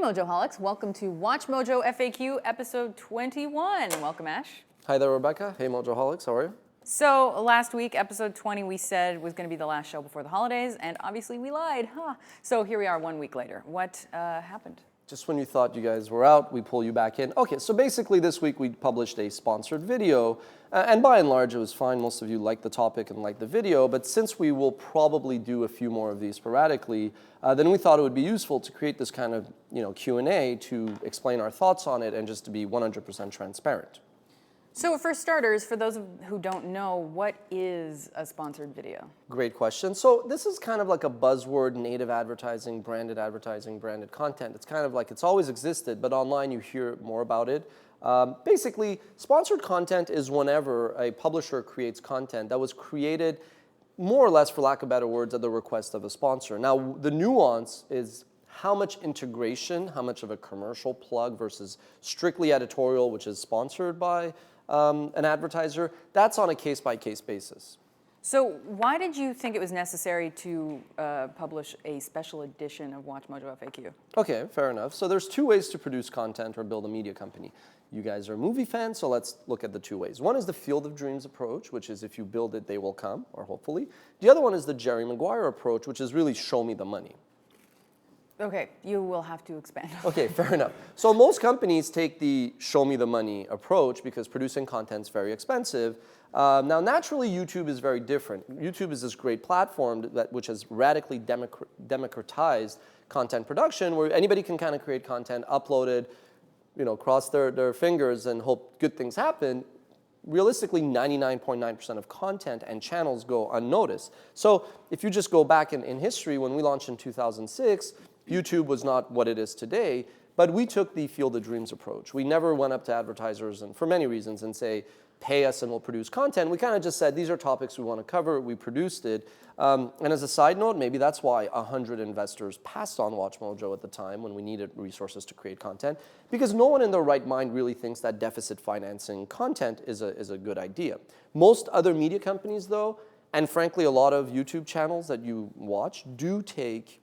Mojoholics. Welcome to Watch Mojo FAQ episode 21. Welcome, Ash. Hi there, Rebecca. Hey, Mojoholics. How are you? So last week, episode 20, we said was going to be the last show before the holidays, and obviously we lied, huh? So here we are 1 week later. What happened? Just when you thought you guys were out, we pull you back in. Okay, so basically this week we published a sponsored video, and by and large it was fine. Most of you liked the topic and liked the video, but since we will probably do a few more of these sporadically, then we thought it would be useful to create this kind of Q&A to explain our thoughts on it and just to be 100% transparent. So for starters, for those who don't know, what is a sponsored video? Great question. So this is kind of like a buzzword, native advertising, branded content. It's kind of like it's always existed, but online you hear more about it. Basically, sponsored content is whenever a publisher creates content that was created more or less, for lack of better words, at the request of a sponsor. Now, the nuance is how much integration, how much of a commercial plug versus strictly editorial, which is sponsored by an advertiser. That's on a case-by-case basis. So why did you think it was necessary to publish a special edition of WatchMojo FAQ? Okay, fair enough. So there's two ways to produce content or build a media company. You guys are movie fans, so let's look at the two ways. One is the Field of Dreams approach, which is if you build it, they will come, or hopefully. The other one is the Jerry Maguire approach, which is really show me the money. Okay, you will have to expand. Okay, fair enough. So most companies take the show me the money approach because producing content is very expensive. Now, naturally, YouTube is very different. YouTube is this great platform which has radically democratized content production, where anybody can kind of create content, upload it, cross their fingers and hope good things happen. Realistically, 99.9% of content and channels go unnoticed. So if you just go back in history, when we launched in 2006, YouTube was not what it is today, but we took the Field of Dreams approach. We never went up to advertisers, and for many reasons, and say, pay us and we'll produce content. We kind of just said, these are topics we want to cover. We produced it. And as a side note, maybe that's why 100 investors passed on WatchMojo at the time when we needed resources to create content, because no one in their right mind really thinks that deficit financing content is a good idea. Most other media companies, though, and frankly, a lot of YouTube channels that you watch do take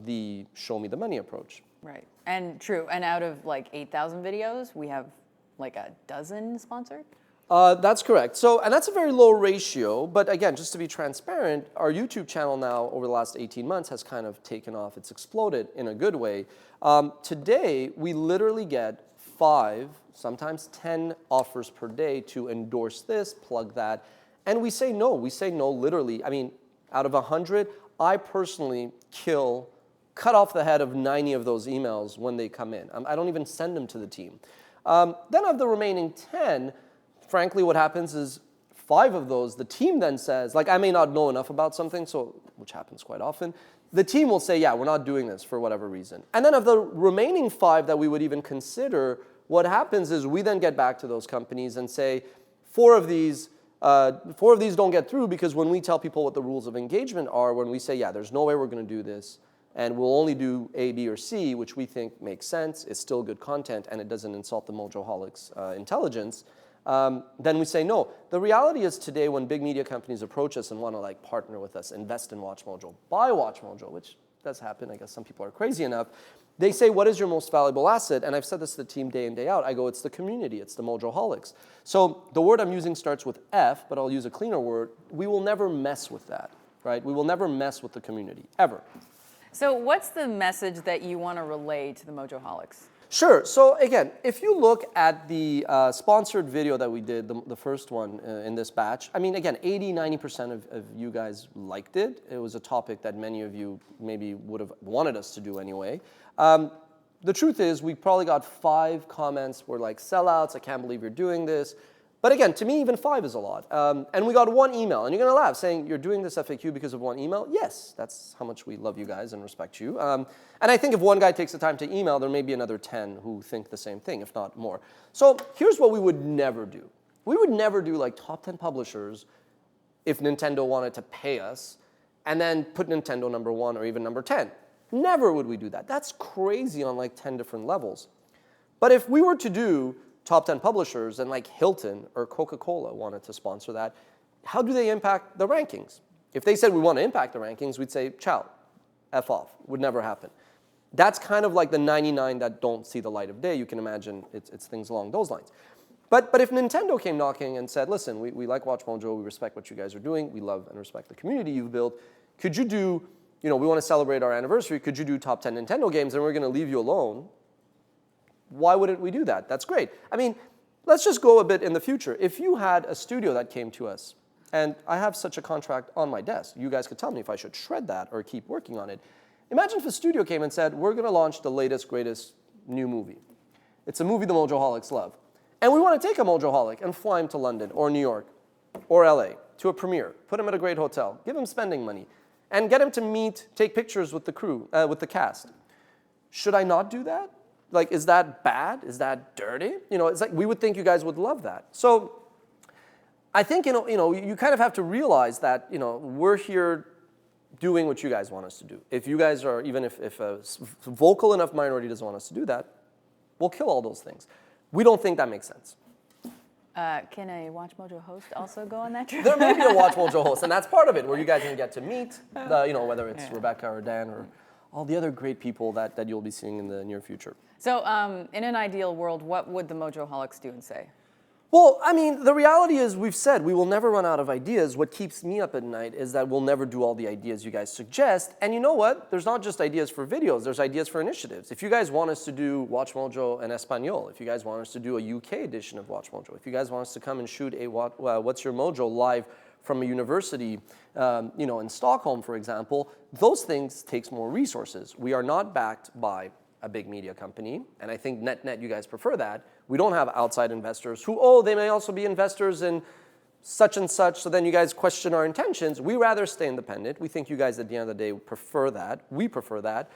the show me the money approach. Right, and true. And out of like 8,000 videos, we have like a dozen sponsored? That's correct. So, and that's a very low ratio, but again, just to be transparent, our YouTube channel now over the last 18 months has kind of taken off. It's exploded in a good way. Today, we literally get 5, sometimes 10 offers per day to endorse this, plug that, and we say no. We say no literally. I mean, out of 100, I personally cut off the head of 90 of those emails when they come in. I don't even send them to the team. Then of the remaining 10, frankly, what happens is 5 of those, the team then says, like I may not know enough about something, which happens quite often, the team will say, yeah, we're not doing this for whatever reason. And then of the remaining 5 that we would even consider, what happens is we then get back to those companies and say, 4 of these don't get through because when we tell people what the rules of engagement are, when we say, yeah, there's no way we're going to do this, and we'll only do A, B, or C, which we think makes sense, is still good content, and it doesn't insult the Mojoholics' intelligence, then we say no. The reality is today when big media companies approach us and want to partner with us, invest in WatchMojo, buy WatchMojo, which does happen, I guess some people are crazy enough, they say, what is your most valuable asset? And I've said this to the team day in, day out. I go, it's the community. It's the Mojoholics. So the word I'm using starts with F, but I'll use a cleaner word. We will never mess with that, right? We will never mess with the community, ever. So what's the message that you want to relay to the Mojoholics? Sure. So again, if you look at the sponsored video that we did, the first one in this batch, I mean, again, 80–90% of you guys liked it. It was a topic that many of you maybe would have wanted us to do anyway. The truth is, we probably got 5 comments were like, sellouts, I can't believe you're doing this. But again, to me, even 5 is a lot. And we got 1 email, and you're going to laugh, saying, you're doing this FAQ because of 1 email? Yes, that's how much we love you guys and respect you. And I think if one guy takes the time to email, there may be another 10 who think the same thing, if not more. So here's what we would never do. We would never do like top 10 publishers if Nintendo wanted to pay us, and then put Nintendo number 1 or even number 10. Never would we do that. That's crazy on like 10 different levels. But if we were to do top 10 publishers and like Hilton or Coca-Cola wanted to sponsor that, how do they impact the rankings? If they said we want to impact the rankings, we'd say, ciao, F off. Would never happen. That's kind of like the 99 that don't see the light of day. You can imagine it's things along those lines. But if Nintendo came knocking and said, listen, we like WatchMojo, we respect what you guys are doing, we love and respect the community you've built, could you do, we want to celebrate our anniversary, could you do top 10 Nintendo games and we're going to leave you alone? Why wouldn't we do that? That's great. I mean, let's just go a bit in the future. If you had a studio that came to us, and I have such a contract on my desk, you guys could tell me if I should shred that or keep working on it. Imagine if a studio came and said, we're going to launch the latest, greatest new movie. It's a movie the Mojoholics love. And we want to take a Mojoholic and fly him to London or New York or LA to a premiere, put him at a great hotel, give him spending money, and get him to take pictures with the crew, with the cast. Should I not do that? Like, is that bad? Is that dirty? It's like we would think you guys would love that. So I think, you kind of have to realize that, we're here doing what you guys want us to do. If you guys are, even if a vocal enough minority doesn't want us to do that, we'll kill all those things. We don't think that makes sense. Can a WatchMojo host also go on that trip? There may be a WatchMojo host, and that's part of it, where you guys can get to meet, whether it's Rebecca or Dan or all the other great people that you'll be seeing in the near future. So in an ideal world, what would the Mojoholics do and say? Well, I mean, the reality is we've said we will never run out of ideas. What keeps me up at night is that we'll never do all the ideas you guys suggest. And you know what? There's not just ideas for videos. There's ideas for initiatives. If you guys want us to do WatchMojo en Espanol, if you guys want us to do a UK edition of WatchMojo, if you guys want us to come and shoot a What's Your Mojo live from a university, in Stockholm, for example, those things takes more resources. We are not backed by a big media company, and I think net you guys prefer that. We don't have outside investors who, they may also be investors in such and such, so then you guys question our intentions. We rather stay independent. We think you guys at the end of the day prefer that. We prefer that.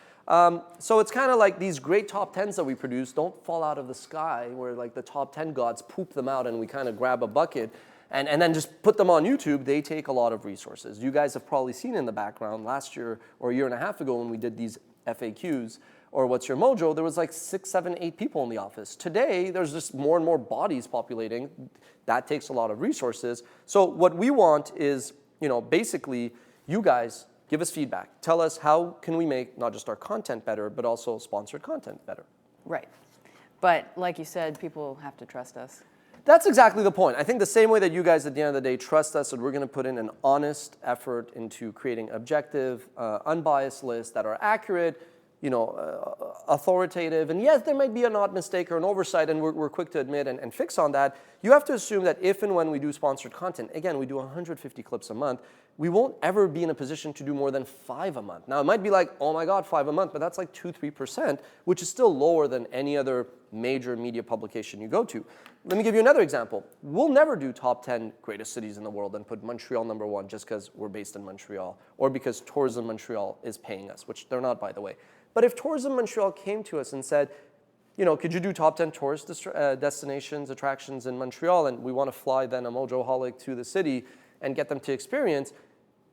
So it's kind of like these great top 10s that we produce don't fall out of the sky where like the top 10 gods poop them out and we kind of grab a bucket and then just put them on YouTube. They take a lot of resources. You guys have probably seen in the background last year or a year and a half ago when we did these FAQs, or What's Your Mojo, there was like 6, 7, 8 people in the office. Today, there's just more and more bodies populating. That takes a lot of resources. So what we want is, basically, you guys give us feedback. Tell us how can we make not just our content better, but also sponsored content better. Right. But like you said, people have to trust us. That's exactly the point. I think the same way that you guys at the end of the day trust us and we're going to put in an honest effort into creating objective, unbiased lists that are accurate, authoritative, and yes, there might be an odd mistake or an oversight, and we're quick to admit and fix on that. You have to assume that if and when we do sponsored content, again, we do 150 clips a month, we won't ever be in a position to do more than 5 a month. Now, it might be like, oh my God, 5 a month, but that's like 2-3%, which is still lower than any other major media publication you go to. Let me give you another example. We'll never do top 10 greatest cities in the world and put Montreal number 1 just because we're based in Montreal or because Tourism Montreal is paying us, which they're not, by the way. But if Tourism Montreal came to us and said, could you do top 10 tourist destinations, attractions in Montreal, and we want to fly then a Mojoholic to the city and get them to experience,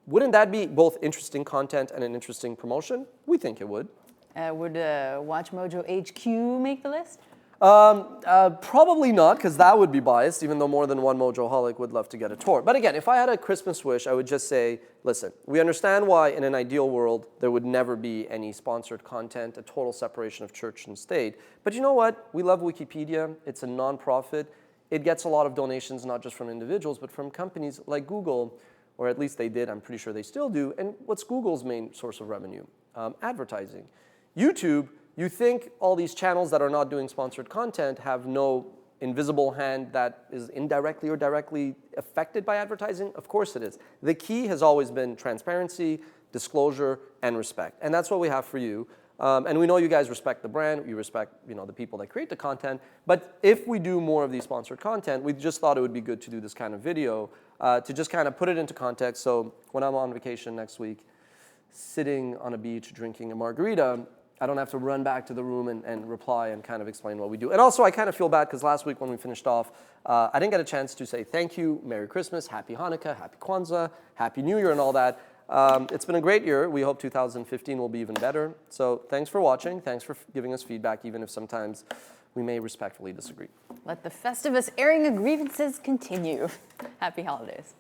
wouldn't that be both interesting content and an interesting promotion? We think it would. Would WatchMojo HQ make the list? Probably not, because that would be biased, even though more than one Mojoholic would love to get a tour. But again, if I had a Christmas wish, I would just say, listen, we understand why in an ideal world there would never be any sponsored content, a total separation of church and state. But you know what? We love Wikipedia. It's a nonprofit. It gets a lot of donations, not just from individuals, but from companies like Google, or at least they did. I'm pretty sure they still do. And what's Google's main source of revenue? Advertising. YouTube. You think all these channels that are not doing sponsored content have no invisible hand that is indirectly or directly affected by advertising? Of course it is. The key has always been transparency, disclosure, and respect. And that's what we have for you. And we know you guys respect the brand, you respect the people that create the content. But if we do more of these sponsored content, we just thought it would be good to do this kind of video to just kind of put it into context. So when I'm on vacation next week, sitting on a beach drinking a margarita, I don't have to run back to the room and reply and kind of explain what we do. And also, I kind of feel bad because last week when we finished off, I didn't get a chance to say thank you, Merry Christmas, Happy Hanukkah, Happy Kwanzaa, Happy New Year, and all that. It's been a great year. We hope 2015 will be even better. So thanks for watching. Thanks for giving us feedback, even if sometimes we may respectfully disagree. Let the Festivus airing of grievances continue. Happy holidays.